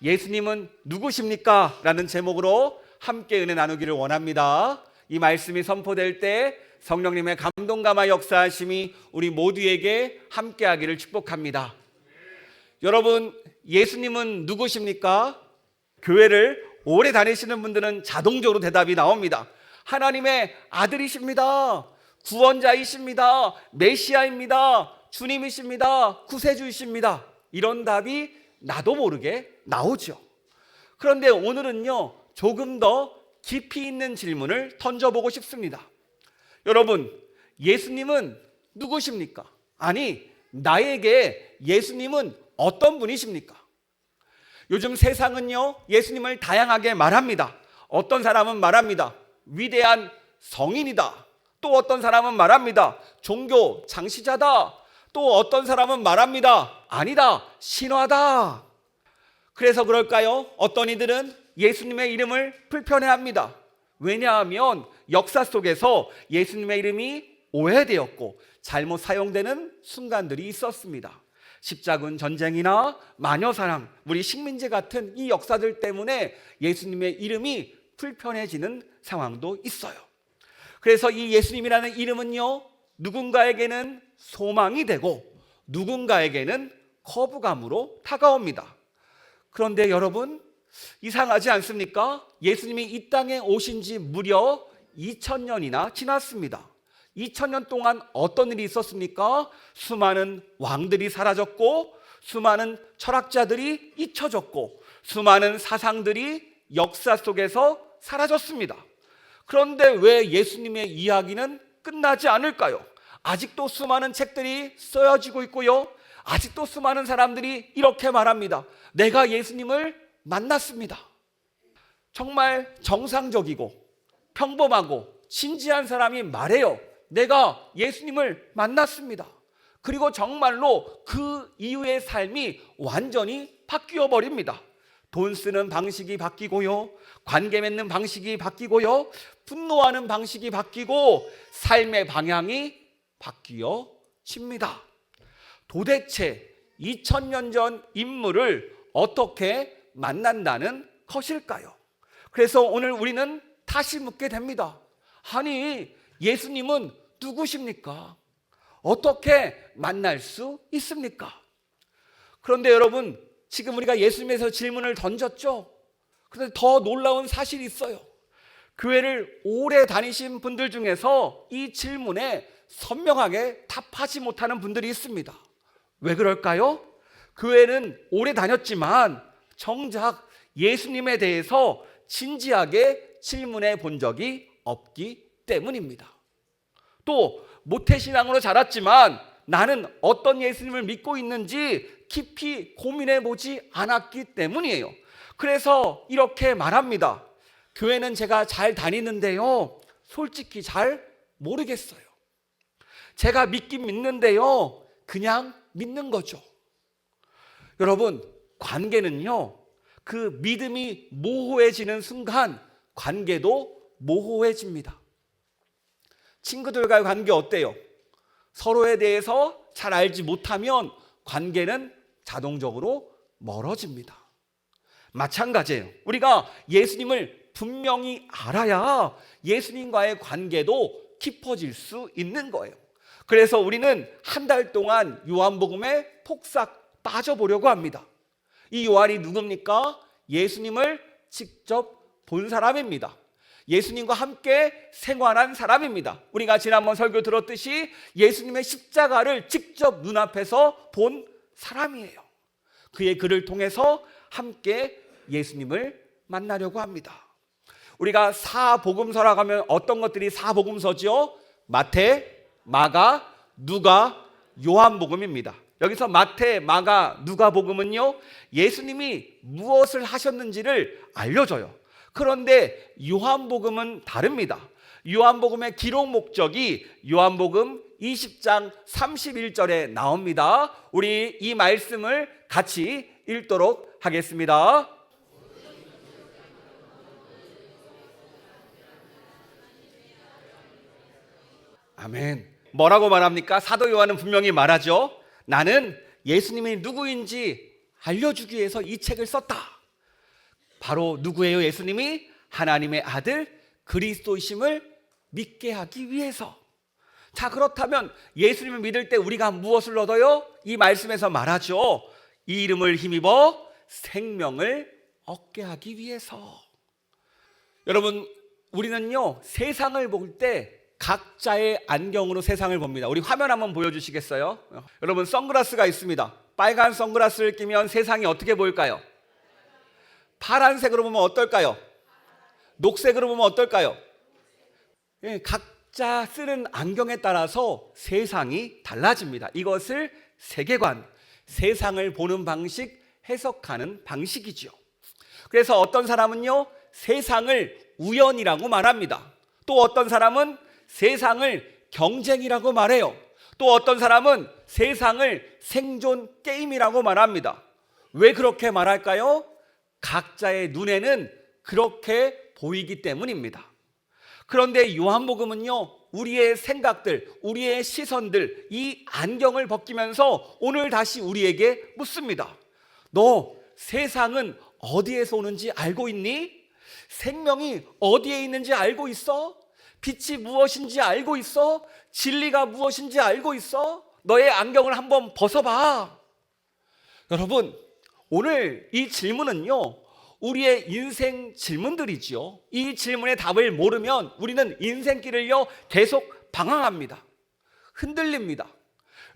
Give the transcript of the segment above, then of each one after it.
예수님은 누구십니까? 라는 제목으로 함께 은혜 나누기를 원합니다. 이 말씀이 선포될 때 성령님의 감동감화 역사하심이 우리 모두에게 함께하기를 축복합니다. 여러분, 예수님은 누구십니까? 교회를 오래 다니시는 분들은 자동적으로 대답이 나옵니다. 하나님의 아들이십니다. 구원자이십니다. 메시아입니다. 주님이십니다. 구세주이십니다. 이런 답이 나도 모르게 나오죠. 그런데 오늘은요, 조금 더 깊이 있는 질문을 던져보고 싶습니다. 여러분, 예수님은 누구십니까? 아니, 나에게 예수님은 어떤 분이십니까? 요즘 세상은요, 예수님을 다양하게 말합니다. 어떤 사람은 말합니다. 위대한 성인이다. 또 어떤 사람은 말합니다. 종교 창시자다. 또 어떤 사람은 말합니다. 아니다, 신화다. 그래서 그럴까요? 어떤 이들은 예수님의 이름을 불편해합니다. 왜냐하면 역사 속에서 예수님의 이름이 오해되었고 잘못 사용되는 순간들이 있었습니다. 십자군 전쟁이나 마녀사랑, 우리 식민지 같은 이 역사들 때문에 예수님의 이름이 불편해지는 상황도 있어요. 그래서 이 예수님이라는 이름은요, 누군가에게는 소망이 되고 누군가에게는 거부감으로 다가옵니다. 그런데 여러분, 이상하지 않습니까? 예수님이 이 땅에 오신 지 무려 2000년이나 지났습니다. 2000년 동안 어떤 일이 있었습니까? 수많은 왕들이 사라졌고, 수많은 철학자들이 잊혀졌고, 수많은 사상들이 역사 속에서 사라졌습니다. 그런데 왜 예수님의 이야기는 끝나지 않을까요? 아직도 수많은 책들이 쓰여지고 있고요, 아직도 수많은 사람들이 이렇게 말합니다. 내가 예수님을 만났습니다. 정말 정상적이고 평범하고 진지한 사람이 말해요. 내가 예수님을 만났습니다. 그리고 정말로 그 이후의 삶이 완전히 바뀌어 버립니다. 돈 쓰는 방식이 바뀌고요, 관계 맺는 방식이 바뀌고요, 분노하는 방식이 바뀌고 삶의 방향이 바뀌어집니다. 도대체 2000년 전 인물을 어떻게 만난다는 것일까요? 그래서 오늘 우리는 다시 묻게 됩니다. 아니, 예수님은 누구십니까? 어떻게 만날 수 있습니까? 그런데 여러분, 지금 우리가 예수님에서 질문을 던졌죠? 그런데 더 놀라운 사실이 있어요. 교회를 오래 다니신 분들 중에서 이 질문에 선명하게 답하지 못하는 분들이 있습니다. 왜 그럴까요? 교회는 오래 다녔지만 정작 예수님에 대해서 진지하게 질문해 본 적이 없기 때문입니다. 또 모태신앙으로 자랐지만 나는 어떤 예수님을 믿고 있는지 깊이 고민해 보지 않았기 때문이에요. 그래서 이렇게 말합니다. 교회는 제가 잘 다니는데요, 솔직히 잘 모르겠어요. 제가 믿긴 믿는데요, 그냥 믿는 거죠. 여러분, 관계는요, 그 믿음이 모호해지는 순간 관계도 모호해집니다. 친구들과의 관계 어때요? 서로에 대해서 잘 알지 못하면 관계는 자동적으로 멀어집니다. 마찬가지예요. 우리가 예수님을 분명히 알아야 예수님과의 관계도 깊어질 수 있는 거예요. 그래서 우리는 한 달 동안 요한복음에 폭삭 빠져보려고 합니다. 이 요한이 누굽니까? 예수님을 직접 본 사람입니다. 예수님과 함께 생활한 사람입니다. 우리가 지난번 설교 들었듯이 예수님의 십자가를 직접 눈앞에서 본 사람이에요. 그의 글을 통해서 함께 예수님을 만나려고 합니다. 우리가 사복음서라고 하면 어떤 것들이 사복음서죠? 마태, 마가, 누가, 요한복음입니다. 여기서 마태, 마가, 누가복음은요, 예수님이 무엇을 하셨는지를 알려줘요. 그런데 요한복음은 다릅니다. 요한복음의 기록 목적이 요한복음 20장 31절에 나옵니다. 우리 이 말씀을 같이 읽도록 하겠습니다. 아멘. 뭐라고 말합니까? 사도 요한은 분명히 말하죠. 나는 예수님이 누구인지 알려주기 위해서 이 책을 썼다. 바로 누구예요? 예수님이 하나님의 아들 그리스도이심을 믿게 하기 위해서. 자, 그렇다면 예수님을 믿을 때 우리가 무엇을 얻어요? 이 말씀에서 말하죠. 이 이름을 힘입어 생명을 얻게 하기 위해서. 여러분, 우리는요 세상을 볼 때 각자의 안경으로 세상을 봅니다. 우리 화면 한번 보여주시겠어요? 여러분, 선글라스가 있습니다. 빨간 선글라스를 끼면 세상이 어떻게 보일까요? 파란색으로 보면 어떨까요? 녹색으로 보면 어떨까요? 예, 각자 쓰는 안경에 따라서 세상이 달라집니다. 이것을 세계관, 세상을 보는 방식, 해석하는 방식이죠. 그래서 어떤 사람은요 세상을 우연이라고 말합니다. 또 어떤 사람은 세상을 경쟁이라고 말해요. 또 어떤 사람은 세상을 생존 게임이라고 말합니다. 왜 그렇게 말할까요? 각자의 눈에는 그렇게 보이기 때문입니다. 그런데 요한복음은요 우리의 생각들, 우리의 시선들, 이 안경을 벗기면서 오늘 다시 우리에게 묻습니다. 너 세상은 어디에서 오는지 알고 있니? 생명이 어디에 있는지 알고 있어? 빛이 무엇인지 알고 있어? 진리가 무엇인지 알고 있어? 너의 안경을 한번 벗어봐. 여러분, 오늘 이 질문은요 우리의 인생 질문들이지요. 이 질문의 답을 모르면 우리는 인생길을요 계속 방황합니다. 흔들립니다.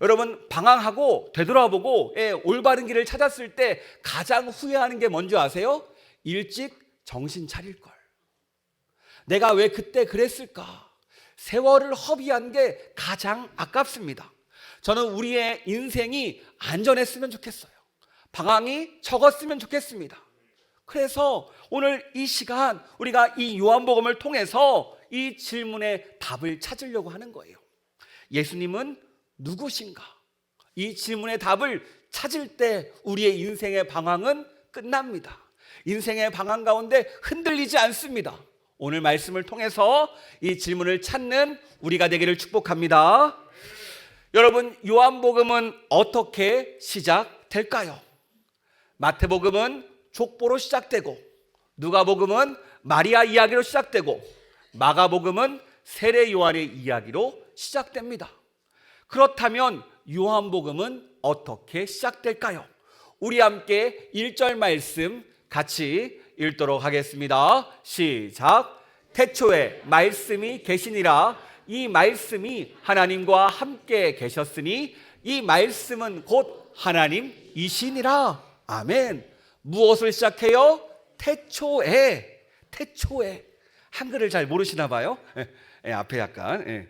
여러분, 방황하고 되돌아보고 올바른 길을 찾았을 때 가장 후회하는 게 뭔지 아세요? 일찍 정신 차릴걸. 내가 왜 그때 그랬을까? 세월을 허비한 게 가장 아깝습니다. 저는 우리의 인생이 안전했으면 좋겠어요. 방황이 적었으면 좋겠습니다. 그래서 오늘 이 시간 우리가 이 요한복음을 통해서 이 질문의 답을 찾으려고 하는 거예요. 예수님은 누구신가? 이 질문의 답을 찾을 때 우리의 인생의 방황은 끝납니다. 인생의 방황 가운데 흔들리지 않습니다. 오늘 말씀을 통해서 이 질문을 찾는 우리가 되기를 축복합니다. 여러분, 요한복음은 어떻게 시작될까요? 마태복음은 족보로 시작되고, 누가복음은 마리아 이야기로 시작되고, 마가복음은 세례 요한의 이야기로 시작됩니다. 그렇다면 요한복음은 어떻게 시작될까요? 우리 함께 1절 말씀 같이 읽도록 하겠습니다. 시작. 태초에 말씀이 계시니라. 이 말씀이 하나님과 함께 계셨으니 이 말씀은 곧 하나님이시니라. 아멘. 무엇을 시작해요? 태초에. 한글을 잘 모르시나 봐요. 앞에 약간.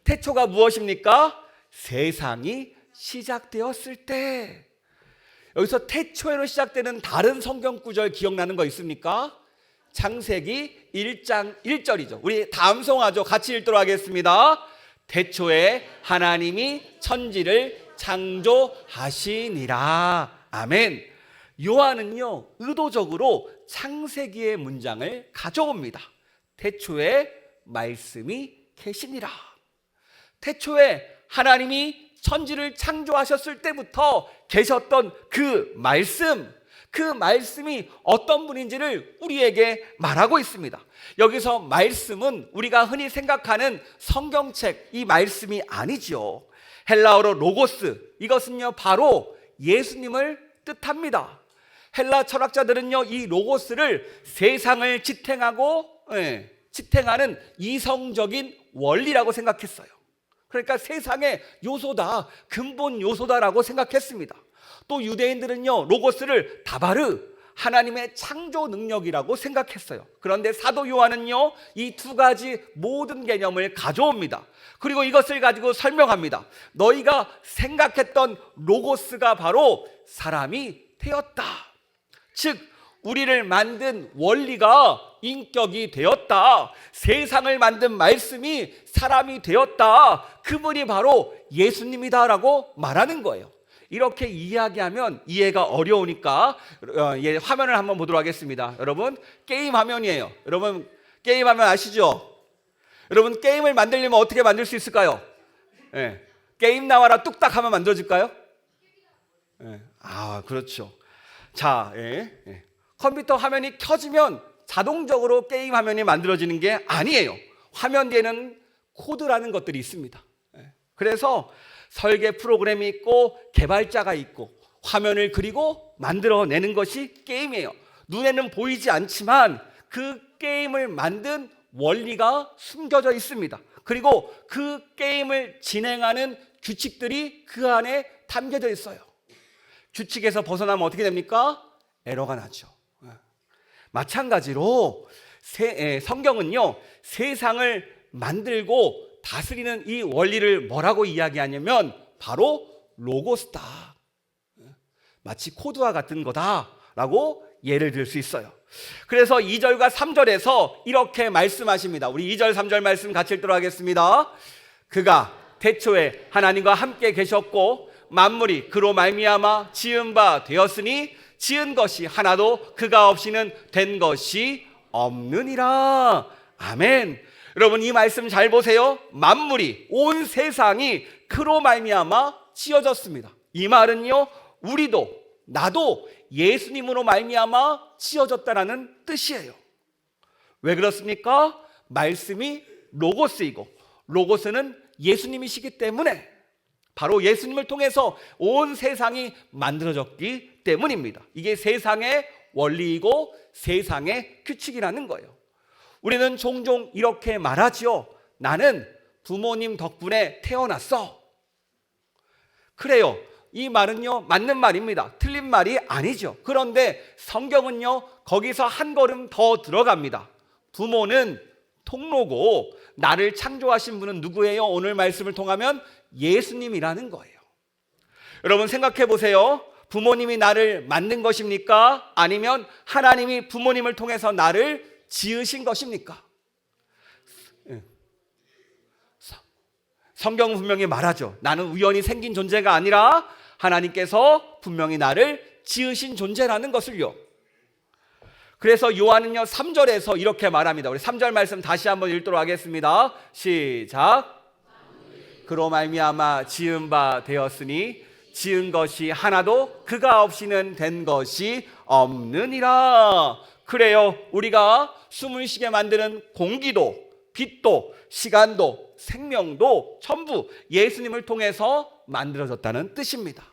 태초가 무엇입니까? 세상이 시작되었을 때. 여기서 태초에로 시작되는 다른 성경 구절 기억나는 거 있습니까? 창세기 1장 1절이죠. 우리 다음 성화죠. 같이 읽도록 하겠습니다. 태초에 하나님이 천지를 창조하시니라. 아멘. 요한은요 의도적으로 창세기의 문장을 가져옵니다. 태초에 말씀이 계시니라. 태초에 하나님이 천지를 창조하셨을 때부터 계셨던 그 말씀이 어떤 분인지를 우리에게 말하고 있습니다. 여기서 말씀은 우리가 흔히 생각하는 성경책, 이 말씀이 아니죠. 헬라어로 로고스, 이것은요 바로 예수님을 뜻합니다. 헬라 철학자들은요 이 로고스를 세상을 지탱하는 이성적인 원리라고 생각했어요. 그러니까 세상의 요소다, 근본 요소다라고 생각했습니다. 또 유대인들은요 로고스를 다바르, 하나님의 창조 능력이라고 생각했어요. 그런데 사도 요한은요 이 두 가지 모든 개념을 가져옵니다. 그리고 이것을 가지고 설명합니다. 너희가 생각했던 로고스가 바로 사람이 되었다. 즉 우리를 만든 원리가 인격이 되었다. 세상을 만든 말씀이 사람이 되었다. 그분이 바로 예수님이다라고 말하는 거예요. 이렇게 이야기하면 이해가 어려우니까 화면을 한번 보도록 하겠습니다. 여러분, 게임 화면이에요. 여러분, 게임 화면 아시죠? 여러분, 게임을 만들려면 어떻게 만들 수 있을까요? 게임 나와라 뚝딱 하면 만들어질까요? 그렇죠. 자, 컴퓨터 화면이 켜지면 자동적으로 게임 화면이 만들어지는 게 아니에요. 화면 뒤에는 코드라는 것들이 있습니다. 그래서 설계 프로그램이 있고 개발자가 있고 화면을 그리고 만들어내는 것이 게임이에요. 눈에는 보이지 않지만 그 게임을 만든 원리가 숨겨져 있습니다. 그리고 그 게임을 진행하는 규칙들이 그 안에 담겨져 있어요. 규칙에서 벗어나면 어떻게 됩니까? 에러가 나죠. 마찬가지로 성경은요, 세상을 만들고 다스리는 이 원리를 뭐라고 이야기하냐면 바로 로고스다. 마치 코드와 같은 거다라고 예를 들 수 있어요. 그래서 2절과 3절에서 이렇게 말씀하십니다. 우리 2절 3절 말씀 같이 읽도록 하겠습니다. 그가 태초에 하나님과 함께 계셨고 만물이 그로 말미암아 지은 바 되었으니 지은 것이 하나도 그가 없이는 된 것이 없느니라. 아멘. 여러분 이 말씀 잘 보세요. 만물이 온 세상이 그로 말미암아 지어졌습니다. 이 말은요, 우리도 나도 예수님으로 말미암아 지어졌다라는 뜻이에요. 왜 그렇습니까? 말씀이 로고스이고 로고스는 예수님이시기 때문에 바로 예수님을 통해서 온 세상이 만들어졌기 때문입니다. 이게 세상의 원리이고 세상의 규칙이라는 거예요. 우리는 종종 이렇게 말하지요. 나는 부모님 덕분에 태어났어. 그래요. 이 말은요, 맞는 말입니다. 틀린 말이 아니죠. 그런데 성경은요, 거기서 한 걸음 더 들어갑니다. 부모는 통로고 나를 창조하신 분은 누구예요? 오늘 말씀을 통하면 예수님이라는 거예요. 여러분 생각해 보세요. 부모님이 나를 만든 것입니까? 아니면 하나님이 부모님을 통해서 나를 지으신 것입니까? 성경은 분명히 말하죠. 나는 우연히 생긴 존재가 아니라 하나님께서 분명히 나를 지으신 존재라는 것을요. 그래서 요한은요 3절에서 이렇게 말합니다. 우리 3절 말씀 다시 한번 읽도록 하겠습니다. 시작. 그로 말미암아 지은 바 되었으니 지은 것이 하나도 그가 없이는 된 것이 없느니라. 그래요. 우리가 숨을 쉬게 만드는 공기도 빛도 시간도 생명도 전부 예수님을 통해서 만들어졌다는 뜻입니다.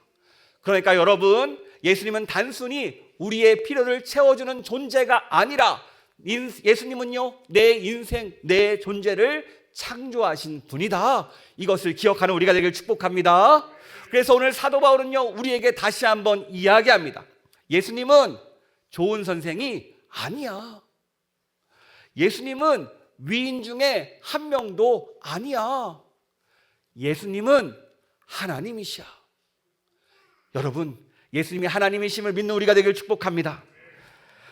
그러니까 여러분, 예수님은 단순히 우리의 필요를 채워주는 존재가 아니라 예수님은요, 내 인생, 내 존재를 창조하신 분이다. 이것을 기억하는 우리가 되길 축복합니다. 그래서 오늘 사도 바울은요, 우리에게 다시 한번 이야기합니다. 예수님은 좋은 선생이 아니야. 예수님은 위인 중에 한 명도 아니야. 예수님은 하나님이시야. 여러분, 예수님이 하나님이심을 믿는 우리가 되길 축복합니다.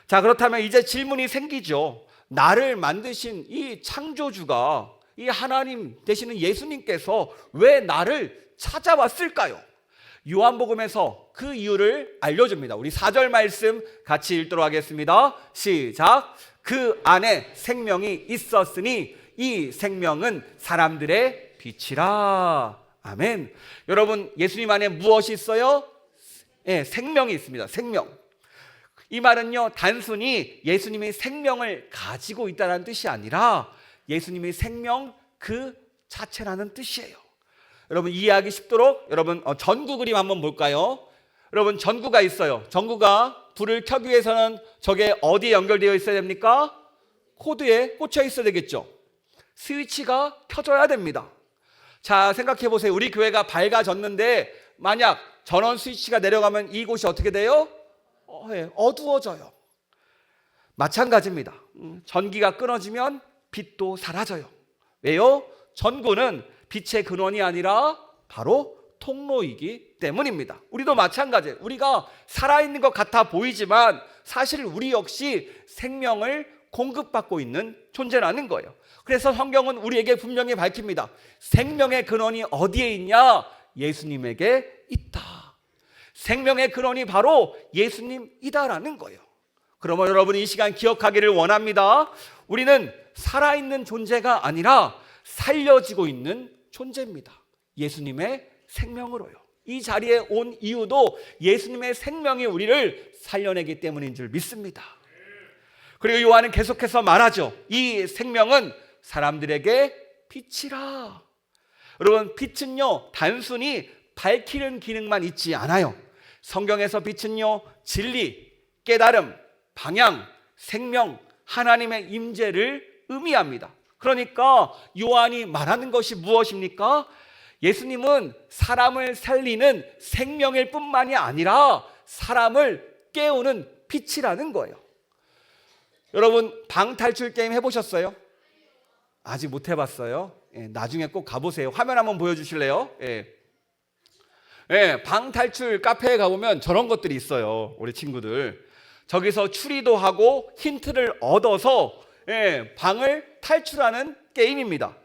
자, 그렇다면 이제 질문이 생기죠. 나를 만드신 이 창조주가, 이 하나님 되시는 예수님께서 왜 나를 찾아왔을까요? 요한복음에서 그 이유를 알려줍니다. 우리 4절 말씀 같이 읽도록 하겠습니다. 시작. 그 안에 생명이 있었으니 이 생명은 사람들의 빛이라. 아멘. 여러분, 예수님 안에 무엇이 있어요? 네, 생명이 있습니다. 생명. 이 말은요, 단순히 예수님이 생명을 가지고 있다는 뜻이 아니라 예수님이 생명 그 자체라는 뜻이에요. 여러분 이해하기 쉽도록 여러분 전구 그림 한번 볼까요? 여러분 전구가 있어요. 전구가 불을 켜기 위해서는 저게 어디에 연결되어 있어야 됩니까? 코드에 꽂혀 있어야 되겠죠. 스위치가 켜져야 됩니다. 자, 생각해 보세요. 우리 교회가 밝아졌는데 만약 전원 스위치가 내려가면 이곳이 어떻게 돼요? 어두워져요. 마찬가지입니다. 전기가 끊어지면 빛도 사라져요. 왜요? 전구는 빛의 근원이 아니라 바로 통로이기 때문입니다. 우리도 마찬가지예요. 우리가 살아있는 것 같아 보이지만 사실 우리 역시 생명을 공급받고 있는 존재라는 거예요. 그래서 성경은 우리에게 분명히 밝힙니다. 생명의 근원이 어디에 있냐? 예수님에게 있다. 생명의 근원이 바로 예수님이다라는 거예요. 그러면 여러분 이 시간 기억하기를 원합니다. 우리는 살아있는 존재가 아니라 살려지고 있는 존재입니다. 예수님의 생명으로요. 이 자리에 온 이유도 예수님의 생명이 우리를 살려내기 때문인 줄 믿습니다. 그리고 요한은 계속해서 말하죠. 이 생명은 사람들에게 빛이라. 여러분, 빛은요 단순히 밝히는 기능만 있지 않아요. 성경에서 빛은요 진리, 깨달음, 방향, 생명, 하나님의 임재를 의미합니다. 그러니까 요한이 말하는 것이 무엇입니까? 예수님은 사람을 살리는 생명일 뿐만이 아니라 사람을 깨우는 빛이라는 거예요. 여러분, 방탈출 게임 해보셨어요? 아직 못 해봤어요? 나중에 꼭 가보세요. 화면 한번 보여주실래요? 방탈출 카페에 가보면 저런 것들이 있어요. 우리 친구들 저기서 추리도 하고 힌트를 얻어서 방을 탈출하는 게임입니다.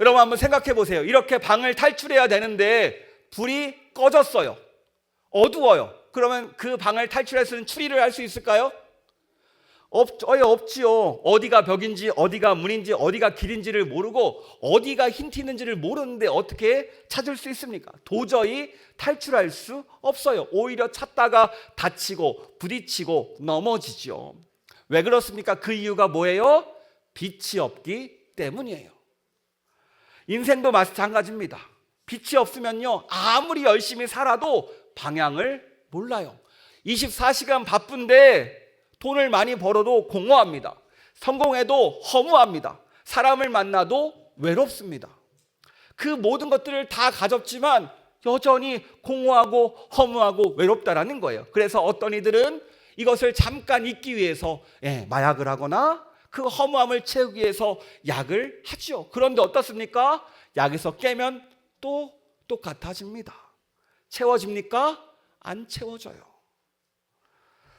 여러분 한번 생각해 보세요. 이렇게 방을 탈출해야 되는데 불이 꺼졌어요. 어두워요. 그러면 그 방을 탈출할 수 있는 추리를 할 수 있을까요? 없지요. 어디가 벽인지 어디가 문인지 어디가 길인지를 모르고 어디가 힌트 있는지를 모르는데 어떻게 찾을 수 있습니까? 도저히 탈출할 수 없어요. 오히려 찾다가 다치고 부딪히고 넘어지죠. 왜 그렇습니까? 그 이유가 뭐예요? 빛이 없기 때문이에요. 인생도 마찬가지입니다. 빛이 없으면요 아무리 열심히 살아도 방향을 몰라요. 24시간 바쁜데 돈을 많이 벌어도 공허합니다. 성공해도 허무합니다. 사람을 만나도 외롭습니다. 그 모든 것들을 다 가졌지만 여전히 공허하고 허무하고 외롭다라는 거예요. 그래서 어떤 이들은 이것을 잠깐 잊기 위해서 마약을 하거나 그 허무함을 채우기 위해서 약을 하죠. 그런데 어떻습니까? 약에서 깨면 또 똑같아집니다. 채워집니까? 안 채워져요.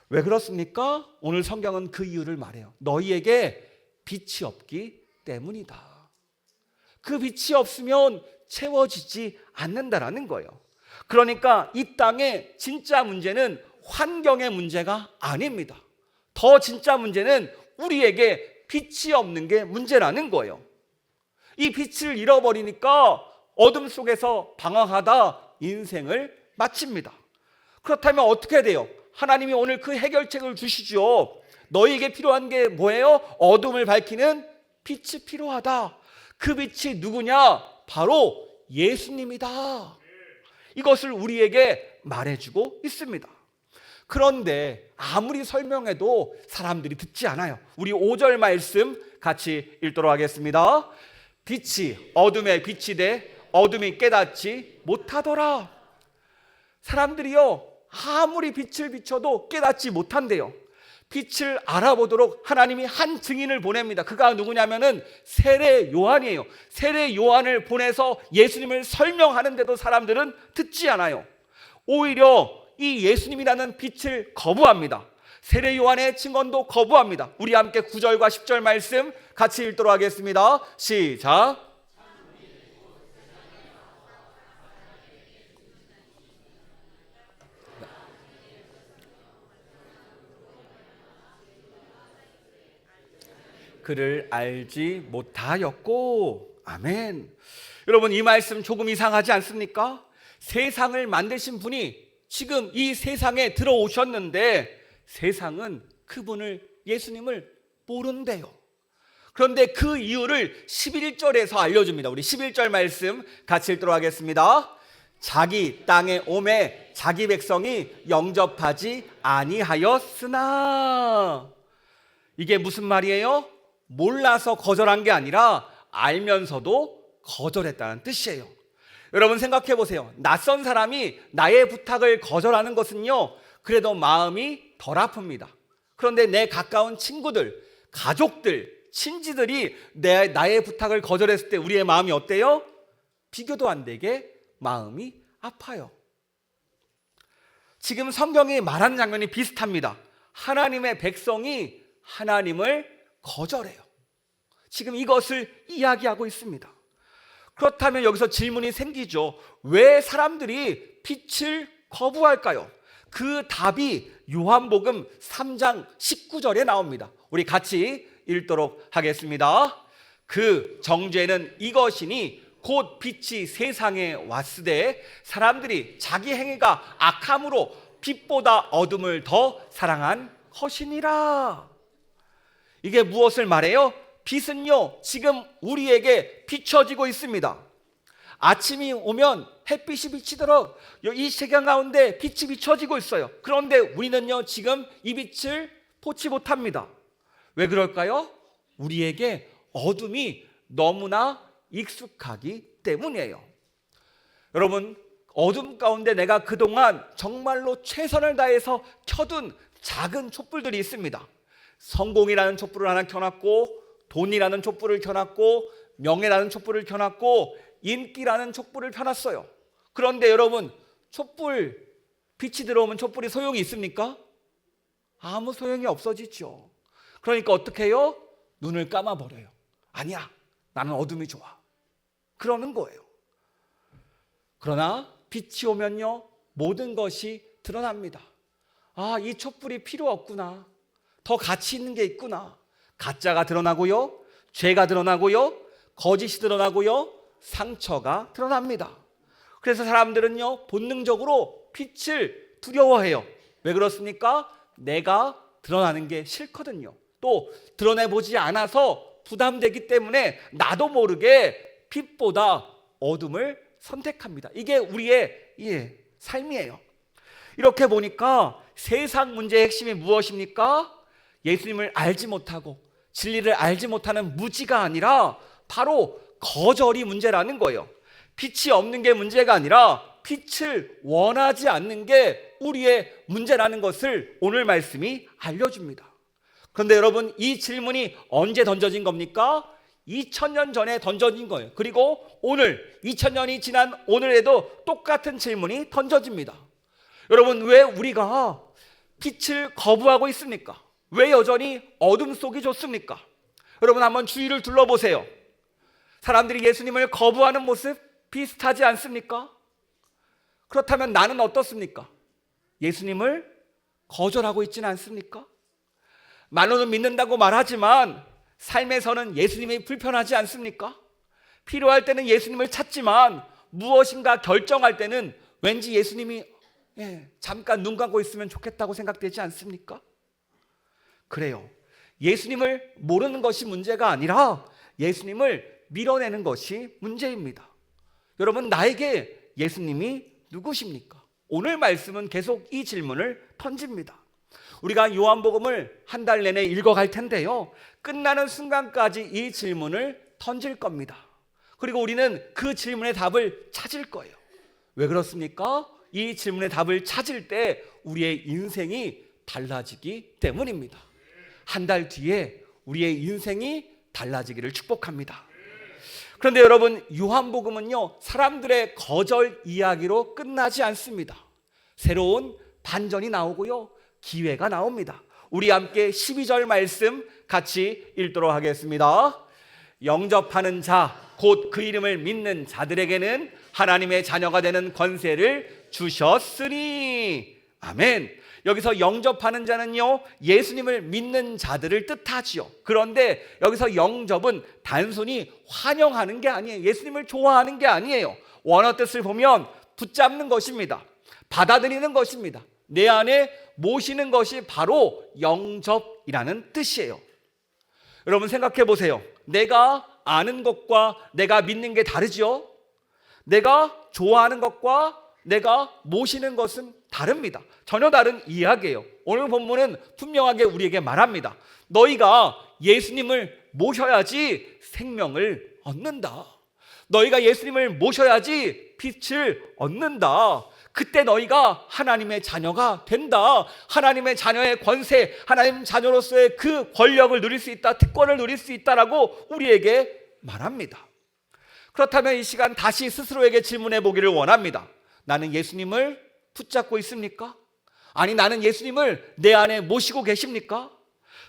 왜 그렇습니까? 오늘 성경은 그 이유를 말해요. 너희에게 빛이 없기 때문이다. 그 빛이 없으면 채워지지 않는다라는 거예요. 그러니까 이 땅의 진짜 문제는 환경의 문제가 아닙니다. 더 진짜 문제는 우리에게 빛이 없는 게 문제라는 거예요. 이 빛을 잃어버리니까 어둠 속에서 방황하다 인생을 마칩니다. 그렇다면 어떻게 돼요? 하나님이 오늘 그 해결책을 주시죠. 너희에게 필요한 게 뭐예요? 어둠을 밝히는 빛이 필요하다. 그 빛이 누구냐? 바로 예수님이다. 이것을 우리에게 말해주고 있습니다. 그런데 아무리 설명해도 사람들이 듣지 않아요. 우리 5절 말씀 같이 읽도록 하겠습니다. 빛이 어둠에 빛이 돼 어둠이 깨닫지 못하더라. 사람들이요 아무리 빛을 비춰도 깨닫지 못한대요. 빛을 알아보도록 하나님이 한 증인을 보냅니다. 그가 누구냐면은 세례 요한이에요. 세례 요한을 보내서 예수님을 설명하는데도 사람들은 듣지 않아요. 오히려 이 예수님이라는 빛을 거부합니다. 세례 요한의 증언도 거부합니다. 우리 함께 9절과 10절 말씀 같이 읽도록 하겠습니다. 시작. 그를 알지 못하였고. 아멘. 여러분 이 말씀 조금 이상하지 않습니까? 세상을 만드신 분이 지금 이 세상에 들어오셨는데 세상은 그분을 예수님을 모른대요. 그런데 그 이유를 11절에서 알려줍니다. 우리 11절 말씀 같이 읽도록 하겠습니다. 자기 땅에 오매 자기 백성이 영접하지 아니하였으나. 이게 무슨 말이에요? 몰라서 거절한 게 아니라 알면서도 거절했다는 뜻이에요. 여러분 생각해 보세요. 낯선 사람이 나의 부탁을 거절하는 것은요 그래도 마음이 덜 아픕니다. 그런데 내 가까운 친구들, 가족들, 친지들이 나의 부탁을 거절했을 때 우리의 마음이 어때요? 비교도 안 되게 마음이 아파요. 지금 성경이 말하는 장면이 비슷합니다. 하나님의 백성이 하나님을 거절해요. 지금 이것을 이야기하고 있습니다. 그렇다면 여기서 질문이 생기죠. 왜 사람들이 빛을 거부할까요? 그 답이 요한복음 3장 19절에 나옵니다. 우리 같이 읽도록 하겠습니다. 그 정죄는 이것이니 곧 빛이 세상에 왔으되 사람들이 자기 행위가 악함으로 빛보다 어둠을 더 사랑한 것이니라. 이게 무엇을 말해요? 빛은요, 지금 우리에게 비춰지고 있습니다. 아침이 오면 햇빛이 비치도록 이 세상 가운데 빛이 비춰지고 있어요. 그런데 우리는요, 지금 이 빛을 보지 못합니다. 왜 그럴까요? 우리에게 어둠이 너무나 익숙하기 때문이에요. 여러분, 어둠 가운데 내가 그동안 정말로 최선을 다해서 켜둔 작은 촛불들이 있습니다. 성공이라는 촛불을 하나 켜놨고, 돈이라는 촛불을 켜놨고, 명예라는 촛불을 켜놨고, 인기라는 촛불을 켜놨어요. 그런데 여러분, 촛불, 빛이 들어오면 촛불이 소용이 있습니까? 아무 소용이 없어지죠. 그러니까 어떻게 해요? 눈을 감아버려요. 아니야, 나는 어둠이 좋아. 그러는 거예요. 그러나 빛이 오면요, 모든 것이 드러납니다. 아, 이 촛불이 필요 없구나. 더 가치 있는 게 있구나. 가짜가 드러나고요, 죄가 드러나고요, 거짓이 드러나고요, 상처가 드러납니다. 그래서 사람들은요, 본능적으로 빛을 두려워해요. 왜 그렇습니까? 내가 드러나는 게 싫거든요. 또 드러내보지 않아서 부담되기 때문에 나도 모르게 빛보다 어둠을 선택합니다. 이게 우리의 삶이에요. 이렇게 보니까 세상 문제의 핵심이 무엇입니까? 예수님을 알지 못하고 진리를 알지 못하는 무지가 아니라 바로 거절이 문제라는 거예요. 빛이 없는 게 문제가 아니라 빛을 원하지 않는 게 우리의 문제라는 것을 오늘 말씀이 알려줍니다. 그런데 여러분, 이 질문이 언제 던져진 겁니까? 2000년 전에 던져진 거예요. 그리고 오늘 2000년이 지난 오늘에도 똑같은 질문이 던져집니다. 여러분, 왜 우리가 빛을 거부하고 있습니까? 왜 여전히 어둠 속이 좋습니까? 여러분, 한번 주위를 둘러보세요. 사람들이 예수님을 거부하는 모습 비슷하지 않습니까? 그렇다면 나는 어떻습니까? 예수님을 거절하고 있지는 않습니까? 말로는 믿는다고 말하지만 삶에서는 예수님이 불편하지 않습니까? 필요할 때는 예수님을 찾지만 무엇인가 결정할 때는 왠지 예수님이 잠깐 눈 감고 있으면 좋겠다고 생각되지 않습니까? 그래요. 예수님을 모르는 것이 문제가 아니라 예수님을 밀어내는 것이 문제입니다. 여러분, 나에게 예수님이 누구십니까? 오늘 말씀은 계속 이 질문을 던집니다. 우리가 요한복음을 한 달 내내 읽어갈 텐데요, 끝나는 순간까지 이 질문을 던질 겁니다. 그리고 우리는 그 질문의 답을 찾을 거예요. 왜 그렇습니까? 이 질문의 답을 찾을 때 우리의 인생이 달라지기 때문입니다. 한 달 뒤에 우리의 인생이 달라지기를 축복합니다. 그런데 여러분, 요한복음은요, 사람들의 거절 이야기로 끝나지 않습니다. 새로운 반전이 나오고요, 기회가 나옵니다. 우리 함께 12절 말씀 같이 읽도록 하겠습니다. 영접하는 자, 곧 그 이름을 믿는 자들에게는 하나님의 자녀가 되는 권세를 주셨으니. 아멘. 여기서 영접하는 자는요, 예수님을 믿는 자들을 뜻하지요. 그런데 여기서 영접은 단순히 환영하는 게 아니에요. 예수님을 좋아하는 게 아니에요. 원어 뜻을 보면 붙잡는 것입니다. 받아들이는 것입니다. 내 안에 모시는 것이 바로 영접이라는 뜻이에요. 여러분, 생각해 보세요. 내가 아는 것과 내가 믿는 게 다르죠? 내가 좋아하는 것과 내가 모시는 것은 다릅니다. 전혀 다른 이야기예요. 오늘 본문은 분명하게 우리에게 말합니다. 너희가 예수님을 모셔야지 생명을 얻는다. 너희가 예수님을 모셔야지 빛을 얻는다. 그때 너희가 하나님의 자녀가 된다. 하나님의 자녀의 권세, 하나님 자녀로서의 그 권력을 누릴 수 있다, 특권을 누릴 수 있다라고 우리에게 말합니다. 그렇다면 이 시간 다시 스스로에게 질문해 보기를 원합니다. 나는 예수님을 붙잡고 있습니까? 아니, 나는 예수님을 내 안에 모시고 계십니까?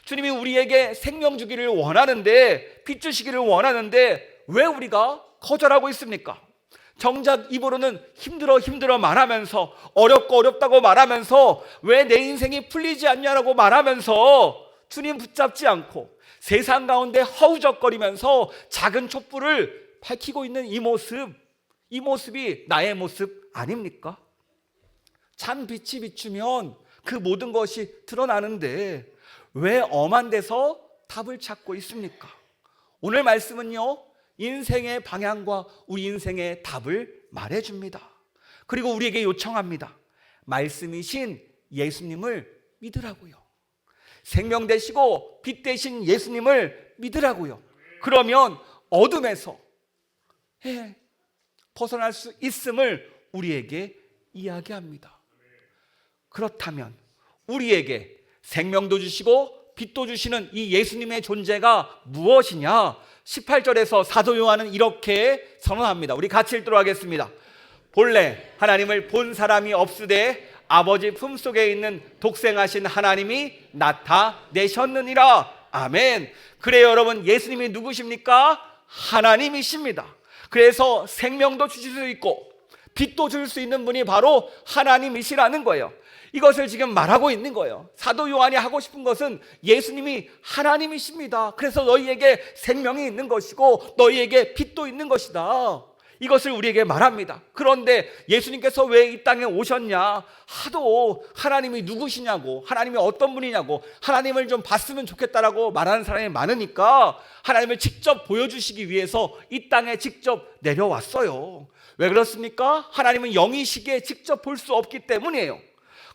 주님이 우리에게 생명 주기를 원하는데, 빛 주시기를 원하는데 왜 우리가 거절하고 있습니까? 정작 입으로는 힘들어 말하면서, 어렵다고 말하면서, 왜 내 인생이 풀리지 않냐라고 말하면서 주님 붙잡지 않고 세상 가운데 허우적거리면서 작은 촛불을 밝히고 있는 이 모습이 나의 모습 아닙니까? 찬 빛이 비추면 그 모든 것이 드러나는데 왜 엄한 데서 답을 찾고 있습니까? 오늘 말씀은요, 인생의 방향과 우리 인생의 답을 말해줍니다. 그리고 우리에게 요청합니다. 말씀이신 예수님을 믿으라고요. 생명 되시고 빛 되신 예수님을 믿으라고요. 그러면 어둠에서 벗어날 수 있음을 우리에게 이야기합니다. 그렇다면 우리에게 생명도 주시고 빛도 주시는 이 예수님의 존재가 무엇이냐? 18절에서 사도 요한은 이렇게 선언합니다. 우리 같이 읽도록 하겠습니다. 본래 하나님을 본 사람이 없으되 아버지 품속에 있는 독생하신 하나님이 나타내셨느니라. 아멘. 그래요, 여러분, 예수님이 누구십니까? 하나님이십니다. 그래서 생명도 주실 수 있고 빛도 줄 수 있는 분이 바로 하나님이시라는 거예요. 이것을 지금 말하고 있는 거예요. 사도 요한이 하고 싶은 것은 예수님이 하나님이십니다. 그래서 너희에게 생명이 있는 것이고 너희에게 빛도 있는 것이다. 이것을 우리에게 말합니다. 그런데 예수님께서 왜 이 땅에 오셨냐? 하도 하나님이 누구시냐고, 하나님이 어떤 분이냐고, 하나님을 좀 봤으면 좋겠다라고 말하는 사람이 많으니까 하나님을 직접 보여주시기 위해서 이 땅에 직접 내려왔어요. 왜 그렇습니까? 하나님은 영이시기에 직접 볼 수 없기 때문이에요.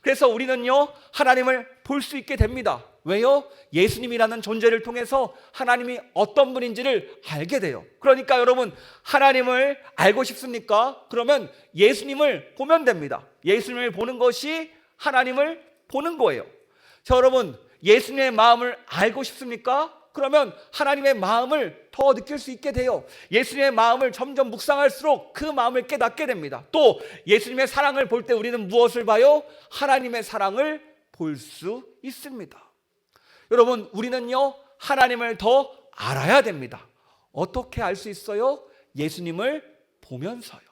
그래서 우리는요, 하나님을 볼 수 있게 됩니다. 왜요? 예수님이라는 존재를 통해서 하나님이 어떤 분인지를 알게 돼요. 그러니까 여러분, 하나님을 알고 싶습니까? 그러면 예수님을 보면 됩니다. 예수님을 보는 것이 하나님을 보는 거예요. 자, 여러분, 예수님의 마음을 알고 싶습니까? 그러면 하나님의 마음을 더 느낄 수 있게 돼요. 예수님의 마음을 점점 묵상할수록 그 마음을 깨닫게 됩니다. 또 예수님의 사랑을 볼 때 우리는 무엇을 봐요? 하나님의 사랑을 볼 수 있습니다. 여러분, 우리는요, 하나님을 더 알아야 됩니다. 어떻게 알 수 있어요? 예수님을 보면서요.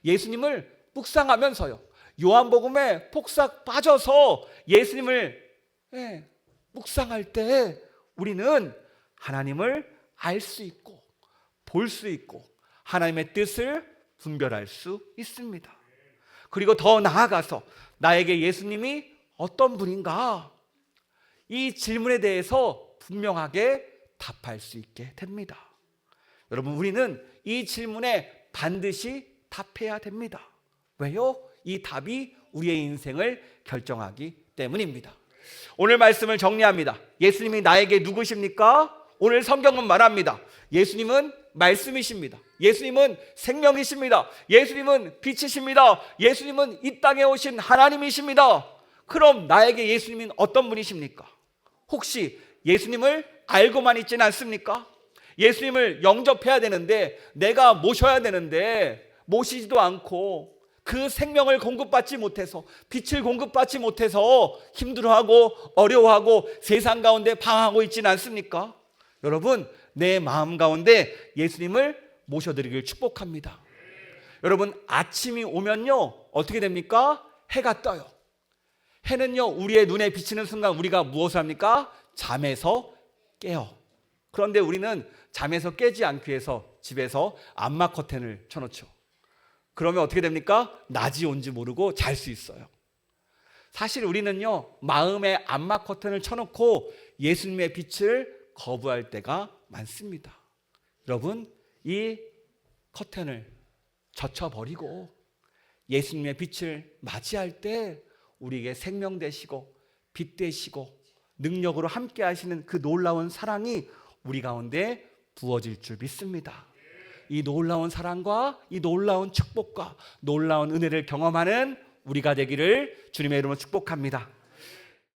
예수님을 묵상하면서요. 요한복음에 폭삭 빠져서 예수님을 묵상할 때 우리는 하나님을 알 수 있고 볼 수 있고 하나님의 뜻을 분별할 수 있습니다. 그리고 더 나아가서 나에게 예수님이 어떤 분인가? 이 질문에 대해서 분명하게 답할 수 있게 됩니다. 여러분, 우리는 이 질문에 반드시 답해야 됩니다. 왜요? 이 답이 우리의 인생을 결정하기 때문입니다. 오늘 말씀을 정리합니다. 예수님이 나에게 누구십니까? 오늘 성경은 말합니다. 예수님은 말씀이십니다. 예수님은 생명이십니다. 예수님은 빛이십니다. 예수님은 이 땅에 오신 하나님이십니다. 그럼 나에게 예수님은 어떤 분이십니까? 혹시 예수님을 알고만 있지는 않습니까? 예수님을 영접해야 되는데, 내가 모셔야 되는데 모시지도 않고 그 생명을 공급받지 못해서, 빛을 공급받지 못해서 힘들어하고 어려워하고 세상 가운데 방황하고 있지는 않습니까? 여러분, 내 마음 가운데 예수님을 모셔드리길 축복합니다. 여러분, 아침이 오면요, 어떻게 됩니까? 해가 떠요. 해는요, 우리의 눈에 비치는 순간 우리가 무엇을 합니까? 잠에서 깨요. 그런데 우리는 잠에서 깨지 않기 위해서 집에서 암막 커튼을 쳐놓죠. 그러면 어떻게 됩니까? 낮이 온지 모르고 잘 수 있어요. 사실 우리는요, 마음에 암막 커튼을 쳐놓고 예수님의 빛을 거부할 때가 많습니다. 여러분, 이 커튼을 젖혀버리고 예수님의 빛을 맞이할 때 우리에게 생명 되시고 빛 되시고 능력으로 함께 하시는 그 놀라운 사랑이 우리 가운데 부어질 줄 믿습니다. 이 놀라운 사랑과 이 놀라운 축복과 놀라운 은혜를 경험하는 우리가 되기를 주님의 이름으로 축복합니다.